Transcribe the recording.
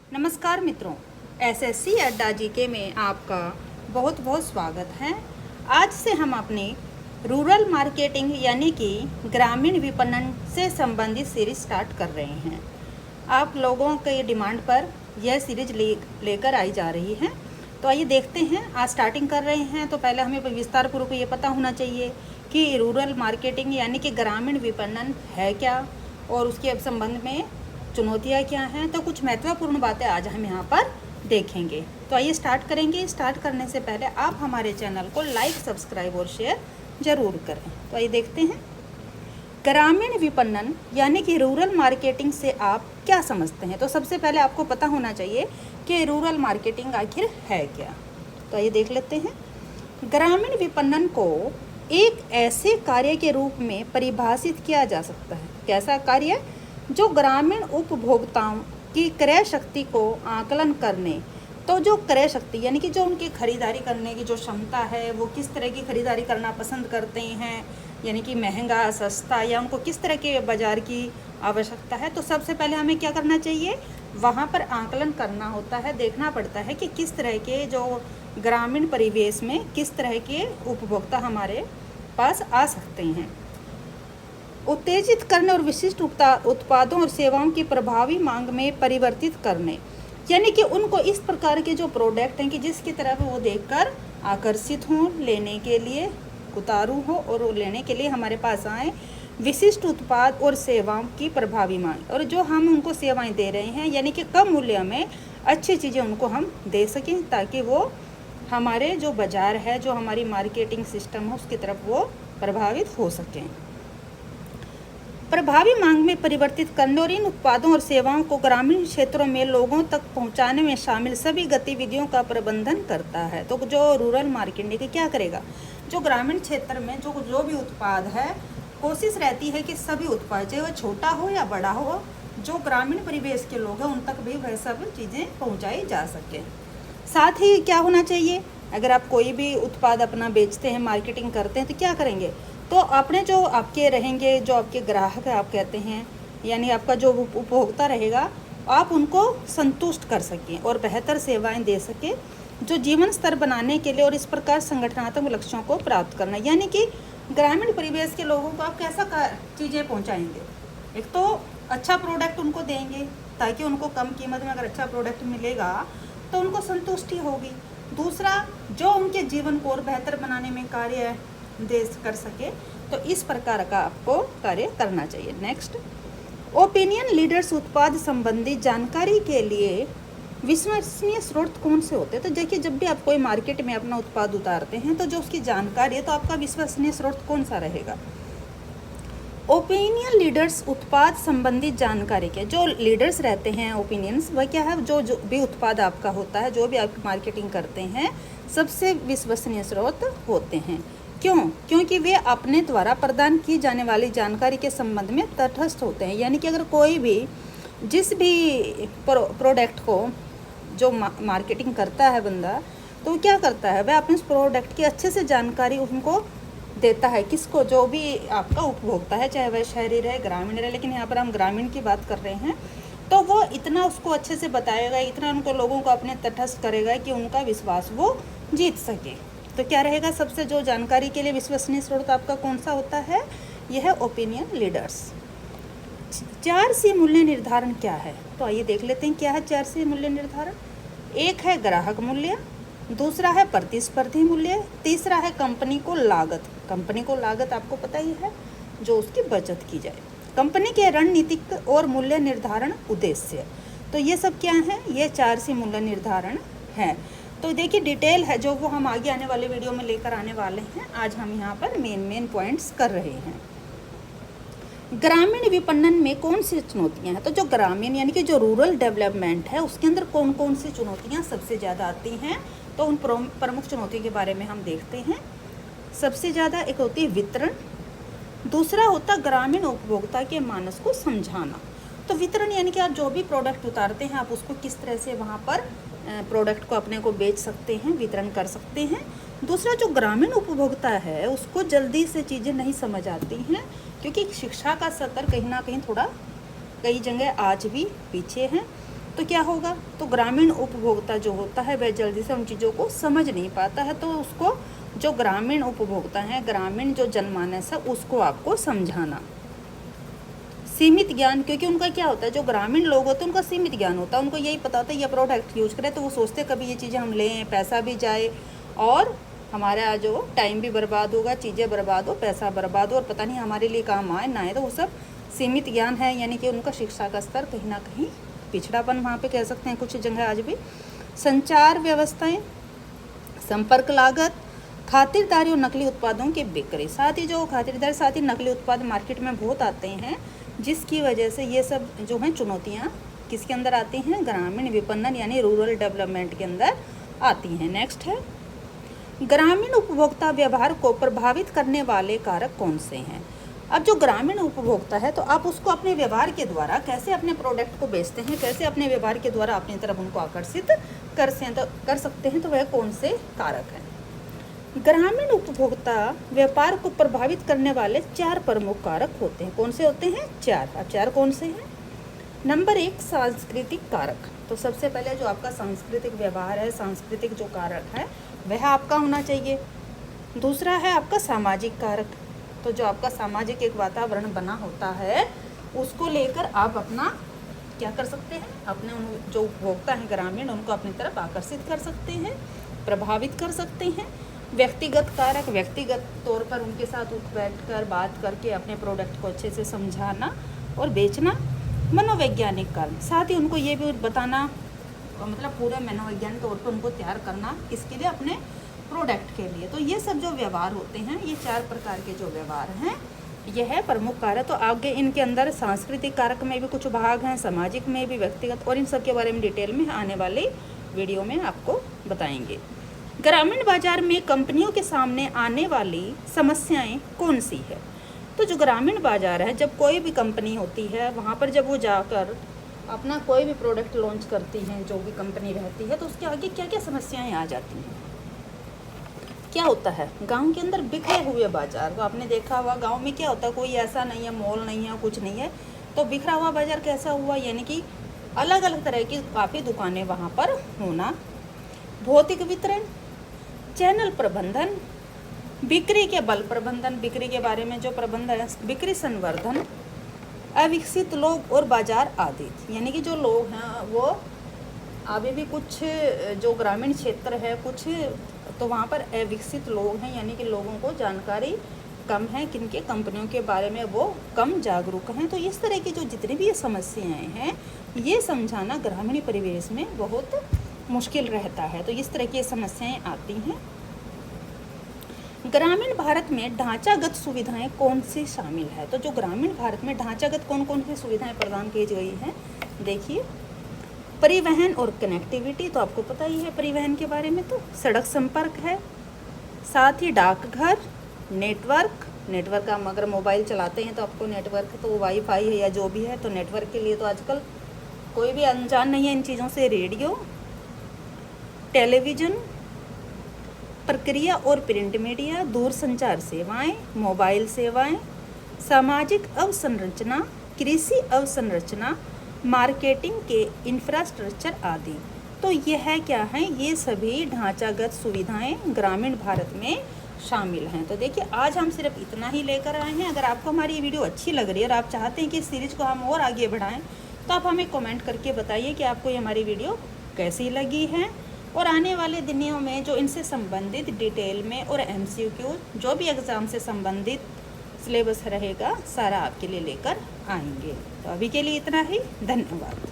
नमस्कार मित्रों, एसएससी अड्डा जीके में आपका बहुत बहुत स्वागत है। आज से हम अपने रूरल मार्केटिंग यानी कि ग्रामीण विपणन से संबंधित सीरीज स्टार्ट कर रहे हैं। आप लोगों के डिमांड पर यह सीरीज लेकर आई जा रही है। तो आइए देखते हैं, आज स्टार्टिंग कर रहे हैं। तो पहले हमें विस्तार पूर्वक ये पता होना चाहिए कि रूरल मार्केटिंग यानी कि ग्रामीण विपणन है क्या और उसके संबंध में चुनौतियाँ क्या हैं। तो कुछ महत्वपूर्ण बातें आज हम यहाँ पर देखेंगे। तो आइए स्टार्ट करेंगे। स्टार्ट करने से पहले आप हमारे चैनल को लाइक, सब्सक्राइब और शेयर ज़रूर करें। तो आइए देखते हैं, ग्रामीण विपणन यानी कि रूरल मार्केटिंग से आप क्या समझते हैं। तो सबसे पहले आपको पता होना चाहिए कि रूरल मार्केटिंग आखिर है क्या। तो आइए देख लेते हैं। ग्रामीण विपणन को एक ऐसे कार्य के रूप में परिभाषित किया जा सकता है। कैसा कार्य? जो ग्रामीण उपभोक्ताओं की क्रय शक्ति को आकलन करने, तो जो क्रय शक्ति यानी कि जो उनकी खरीदारी करने की जो क्षमता है, वो किस तरह की खरीदारी करना पसंद करते हैं, यानी कि महंगा, सस्ता, या उनको किस तरह के बाज़ार की आवश्यकता है। तो सबसे पहले हमें क्या करना चाहिए, वहाँ पर आकलन करना होता है। देखना पड़ता है कि किस तरह के जो ग्रामीण परिवेश में किस तरह के उपभोक्ता हमारे पास आ सकते हैं। उत्तेजित करने और विशिष्ट उत्पादों और सेवाओं की प्रभावी मांग में परिवर्तित करने, यानी कि उनको इस प्रकार के जो प्रोडक्ट हैं कि जिसकी तरफ वो देखकर आकर्षित हों, लेने के लिए उतारू हो और लेने के लिए हमारे पास आए। विशिष्ट उत्पाद और सेवाओं की प्रभावी मांग, और जो हम उनको सेवाएं दे रहे हैं यानी कि कम मूल्य में अच्छी चीज़ें उनको हम दे सकें, ताकि वो हमारे जो बाज़ार है, जो हमारी मार्केटिंग सिस्टम है, उसकी तरफ वो प्रभावित हो सकें। प्रभावी मांग में परिवर्तित करने और इन उत्पादों और सेवाओं को ग्रामीण क्षेत्रों में लोगों तक पहुंचाने में शामिल सभी गतिविधियों का प्रबंधन करता है। तो जो रूरल मार्केटिंग क्या करेगा, जो ग्रामीण क्षेत्र में जो भी उत्पाद है, कोशिश रहती है कि सभी उत्पाद, चाहे वह छोटा हो या बड़ा हो, जो ग्रामीण परिवेश के लोग हैं उन तक भी वह सब चीज़ें पहुँचाई जा सके। साथ ही क्या होना चाहिए, अगर आप कोई भी उत्पाद अपना बेचते हैं, मार्केटिंग करते हैं, तो क्या करेंगे, तो अपने जो आपके रहेंगे, जो आपके ग्राहक आप कहते हैं, यानी आपका जो उपभोक्ता रहेगा, आप उनको संतुष्ट कर सकें और बेहतर सेवाएं दे सकें, जो जीवन स्तर बनाने के लिए और इस प्रकार संगठनात्मक लक्ष्यों को प्राप्त करना। यानी कि ग्रामीण परिवेश के लोगों को आप कैसा चीज़ें पहुंचाएंगे, एक तो अच्छा प्रोडक्ट उनको देंगे, ताकि उनको कम कीमत में अगर अच्छा प्रोडक्ट मिलेगा तो उनको संतुष्टि होगी। दूसरा, जो उनके जीवन को और बेहतर बनाने में कार्य कर सके, तो इस प्रकार का आपको कार्य करना चाहिए। नेक्स्ट, ओपिनियन लीडर्स उत्पाद संबंधी जानकारी के लिए विश्वसनीय स्रोत कौन से होते हैं। तो देखिए, जब भी आप कोई मार्केट में अपना उत्पाद उतारते हैं तो जो उसकी जानकारी है, तो आपका विश्वसनीय स्रोत कौन सा रहेगा। ओपिनियन लीडर्स उत्पाद संबंधी जानकारी के जो लीडर्स रहते हैं, ओपिनियंस, वह क्या है, जो भी उत्पाद आपका होता है, जो भी आप मार्केटिंग करते हैं, सबसे विश्वसनीय स्रोत होते हैं। क्यों? क्योंकि वे अपने द्वारा प्रदान की जाने वाली जानकारी के संबंध में तटस्थ होते हैं। यानी कि अगर कोई भी जिस भी प्रोडक्ट को जो मार्केटिंग करता है बंदा, तो वो क्या करता है, वह अपने उस प्रोडक्ट की अच्छे से जानकारी उनको देता है। किसको? जो भी आपका उपभोक्ता है, चाहे वह शहरी रहे, ग्रामीण रहे, लेकिन यहाँ पर हम ग्रामीण की बात कर रहे हैं। तो वो इतना उसको अच्छे से बताएगा, इतना उनको लोगों को अपने तटस्थ करेगा कि उनका विश्वास वो जीत सके। तो क्या रहेगा, सबसे जो जानकारी के लिए विश्वसनीय स्रोत आपका कौन सा होता है, यह है ओपिनियन लीडर्स। 4C मूल्य निर्धारण क्या है, तो आइए देख लेते हैं क्या है 4C मूल्य निर्धारण। एक है ग्राहक मूल्य, दूसरा है प्रतिस्पर्धी मूल्य, तीसरा है कंपनी को लागत। कंपनी को लागत आपको पता ही है, जो उसकी बचत की जाए। कंपनी के रणनीतिक और मूल्य निर्धारण उद्देश्य, तो ये सब क्या है, ये 4C मूल्य निर्धारण है। तो देखिए, डिटेल है जो वो हम आगे आने वाले वीडियो में लेकर आने वाले हैं। आज हम यहाँ पर मेन पॉइंट्स कर रहे हैं। ग्रामीण विपणन में कौन सी चुनौतियाँ हैं, तो जो ग्रामीण यानी कि जो रूरल डेवलपमेंट है, उसके अंदर कौन कौन सी चुनौतियाँ सबसे ज़्यादा आती हैं, तो उन प्रमुख चुनौतियों के बारे में हम देखते हैं। सबसे ज़्यादा एक होती है वितरण, दूसरा होता ग्रामीण उपभोक्ता के मानस को समझाना। तो वितरण यानी कि आप जो भी प्रोडक्ट उतारते हैं, आप उसको किस तरह से वहाँ पर प्रोडक्ट को अपने को बेच सकते हैं, वितरण कर सकते हैं। दूसरा, जो ग्रामीण उपभोक्ता है, उसको जल्दी से चीज़ें नहीं समझ आती हैं, क्योंकि शिक्षा का स्तर कहीं ना कहीं थोड़ा कई जगह आज भी पीछे हैं। तो क्या होगा, तो ग्रामीण उपभोक्ता जो होता है वह जल्दी से उन चीज़ों को समझ नहीं पाता है। तो उसको जो ग्रामीण उपभोक्ता है, ग्रामीण जो जनमानस है, उसको आपको समझाना। सीमित ज्ञान, क्योंकि उनका क्या होता है, जो ग्रामीण लोग होते हैं उनका सीमित ज्ञान होता है, उनको यही पता होता है ये प्रोडक्ट यूज करें, तो वो सोचते कभी ये चीज़ें हम लें, पैसा भी जाए और हमारा जो टाइम भी बर्बाद होगा, चीज़ें बर्बाद हो, पैसा बर्बाद हो और पता नहीं हमारे लिए काम आए ना आए। तो वो सब सीमित ज्ञान है, यानी कि उनका शिक्षा का स्तर कहीं ना कहीं पिछड़ापन वहाँ पे कह सकते हैं कुछ जगह आज भी। संचार व्यवस्थाएं, संपर्क लागत, खातिरदारी और नकली उत्पादों की बिक्री। साथ ही जो खातिरदारी, साथ ही नकली उत्पाद मार्केट में बहुत आते हैं, जिसकी वजह से ये सब जो हैं चुनौतियाँ किसके अंदर आती हैं, ग्रामीण विपणन यानी रूरल डेवलपमेंट के अंदर आती हैं। नेक्स्ट है, ग्रामीण उपभोक्ता व्यवहार को प्रभावित करने वाले कारक कौन से हैं। अब जो ग्रामीण उपभोक्ता है, तो आप उसको अपने व्यवहार के द्वारा कैसे अपने प्रोडक्ट को बेचते हैं, कैसे अपने व्यवहार के द्वारा अपनी तरफ उनको आकर्षित कर सकते हैं, तो वह कौन से कारक हैं। ग्रामीण उपभोक्ता व्यापार को प्रभावित करने वाले 4 प्रमुख कारक होते हैं। कौन से होते हैं, 4। अब 4 कौन से हैं। नंबर 1, सांस्कृतिक कारक। तो सबसे पहले जो आपका सांस्कृतिक व्यवहार है, सांस्कृतिक जो कारक है वह आपका होना चाहिए। दूसरा है आपका सामाजिक कारक। तो जो आपका सामाजिक एक वातावरण बना होता है, उसको लेकर आप अपना क्या कर सकते हैं, अपने उन जो उपभोक्ता हैं ग्रामीण, उनको अपनी तरफ आकर्षित कर सकते हैं, प्रभावित कर सकते हैं। व्यक्तिगत कारक, व्यक्तिगत तौर पर उनके साथ उठ बैठकर बात करके अपने प्रोडक्ट को अच्छे से समझाना और बेचना। मनोवैज्ञानिक कारण, साथ ही उनको ये भी बताना, मतलब पूरे मनोवैज्ञानिक तौर पर उनको तैयार करना, इसके लिए अपने प्रोडक्ट के लिए। तो ये सब जो व्यवहार होते हैं, ये 4 प्रकार के जो व्यवहार हैं, यह है प्रमुख कारक। तो आगे इनके अंदर सांस्कृतिक कारक में भी कुछ भाग हैं, सामाजिक में भी, व्यक्तिगत, और इन सब के बारे में डिटेल में आने वाली वीडियो में आपको बताएंगे। ग्रामीण बाजार में कंपनियों के सामने आने वाली समस्याएं कौन सी है। तो जो ग्रामीण बाजार है, जब कोई भी कंपनी होती है, वहाँ पर जब वो जाकर अपना कोई भी प्रोडक्ट लॉन्च करती हैं, जो भी कंपनी रहती है, तो उसके आगे क्या क्या समस्याएं आ जाती हैं। क्या होता है, गांव के अंदर बिखरे हुए बाजार। तो आपने देखा हुआ गांव में क्या होता है, कोई ऐसा नहीं है, मॉल नहीं है, कुछ नहीं है, तो बिखरा हुआ बाजार कैसा हुआ, यानी कि अलग अलग तरह की काफ़ी दुकानें वहाँ पर होना। भौतिक वितरण, चैनल प्रबंधन, बिक्री के बल प्रबंधन, बिक्री के बारे में जो प्रबंधन है, बिक्री संवर्धन, अविकसित लोग और बाजार आदि। यानी कि जो लोग हैं वो अभी भी कुछ जो ग्रामीण क्षेत्र है कुछ, तो वहाँ पर अविकसित लोग हैं, यानी कि लोगों को जानकारी कम है, किनके कंपनियों के बारे में वो कम जागरूक हैं। तो इस तरह की जो जितनी भी ये समस्याएं हैं, ये समझाना ग्रामीण परिवेश में बहुत मुश्किल रहता है। तो इस तरह की समस्याएं आती हैं। ग्रामीण भारत में ढांचागत सुविधाएं कौन सी शामिल है। तो जो ग्रामीण भारत में ढांचागत कौन कौन सी सुविधाएं प्रदान की गई हैं, देखिए। परिवहन और कनेक्टिविटी, तो आपको पता ही है परिवहन के बारे में, तो सड़क संपर्क है, साथ ही डाकघर, नेटवर्क हम अगर मोबाइल चलाते हैं तो आपको नेटवर्क, तो वाईफाई है या जो भी है, तो नेटवर्क के लिए तो आजकल कोई भी अनजान नहीं है इन चीज़ों से। रेडियो, टेलीविज़न, प्रक्रिया और प्रिंट मीडिया, दूरसंचार सेवाएं, मोबाइल सेवाएं, सामाजिक अवसंरचना, कृषि अवसंरचना, मार्केटिंग के इंफ्रास्ट्रक्चर आदि। तो यह क्या है, ये सभी ढांचागत सुविधाएं ग्रामीण भारत में शामिल हैं। तो देखिए आज हम सिर्फ इतना ही लेकर आए हैं। अगर आपको हमारी ये वीडियो अच्छी लग रही है और आप चाहते हैं कि इस सीरीज़ को हम और आगे बढ़ाएं, तो आप हमें कमेंट करके बताइए कि आपको ये हमारी वीडियो कैसी लगी है। और आने वाले दिनों में जो इनसे संबंधित डिटेल में और MCQ जो भी एग्ज़ाम से संबंधित सिलेबस रहेगा, सारा आपके लिए लेकर आएंगे। तो अभी के लिए इतना ही, धन्यवाद।